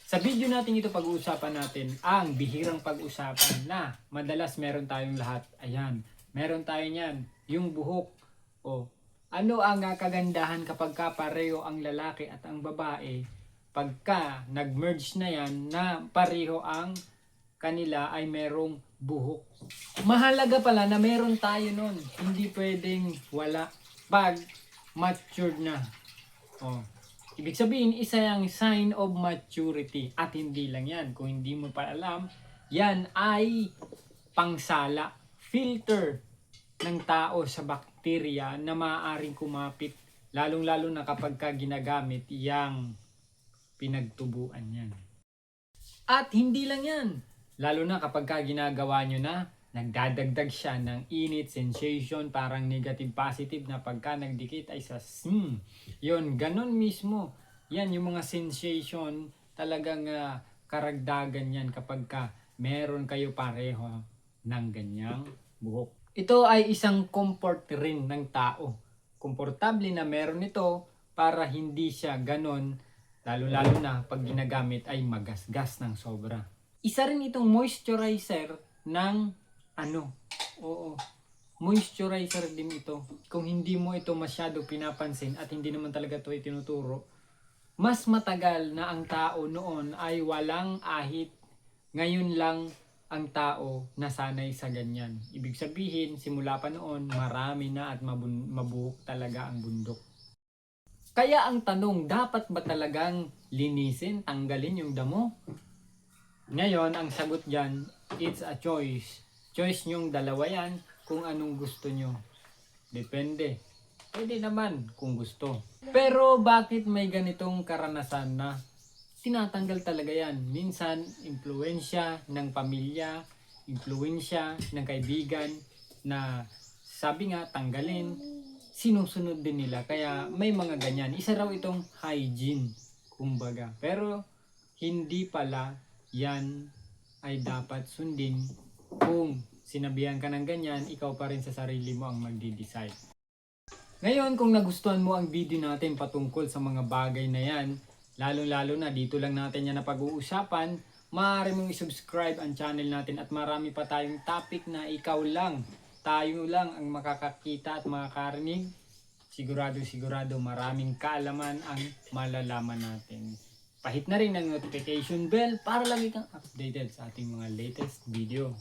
Sa video natin ito pag-uusapan natin ang bihirang pag-usapan na madalas meron tayong lahat. Ayan, meron tayo niyan, yung buhok. O, ano ang kagandahan kapag pareho ang lalaki at ang babae pagka nag-merge na yan na pareho ang kanila ay merong buhok. Mahalaga pala na meron tayo nun. Hindi pwedeng wala pag matured na. Oh. Ibig sabihin, isa yung sign of maturity. At hindi lang yan. Kung hindi mo pa alam, yan ay pangsala, filter ng tao sa bakterya na maaaring kumapit. Lalong-lalo na kapag ginagamit yang pinagtubuan yan. At hindi lang yan. Lalo na kapag ginagawa nyo na, nagdadagdag siya ng init, sensation, parang negative positive na pagka nagdikit ay sa yun, ganun mismo. Yan, yung mga sensation, talagang karagdagan yan kapag meron kayo pareho ng ganyang buhok. Ito ay isang comfort rin ng tao. Komportable na meron ito para hindi siya ganun, lalo-lalo na pag ginagamit ay magasgas ng sobra. Isa rin itong moisturizer ng moisturizer din ito. Kung hindi mo ito masyado pinapansin at hindi naman talaga ito itinuturo, mas matagal na ang tao noon ay walang ahit. Ngayon lang ang tao nasanay sa ganyan. Ibig sabihin, simula pa noon, marami na at mabuhok talaga ang bundok. Kaya ang tanong, dapat ba talagang linisin, tanggalin yung damo? Ngayon, ang sagot dyan, it's a choice. Choice nyong dalawa yan kung anong gusto nyo. Depende. Pwede naman kung gusto. Pero bakit may ganitong karanasan na tinatanggal talaga yan? Minsan, impluwensya ng pamilya, impluwensya ng kaibigan na sabi nga, tanggalin, sinusunod din nila. Kaya may mga ganyan. Isa raw itong hygiene, kumbaga. Pero hindi pala yan ay dapat sundin. Kung sinabihan ka ng ganyan, ikaw pa rin sa sarili mo ang magdi-decide. Ngayon, kung nagustuhan mo ang video natin patungkol sa mga bagay na yan, lalo-lalo na dito lang natin yan na pag-uusapan, maaari mong i-subscribe ang channel natin at marami pa tayong topic na tayo lang ang makakakita at makakarinig. Sigurado maraming kaalaman ang malalaman natin. Pahit na rin ng notification bell para lagi kang updated sa ating mga latest video.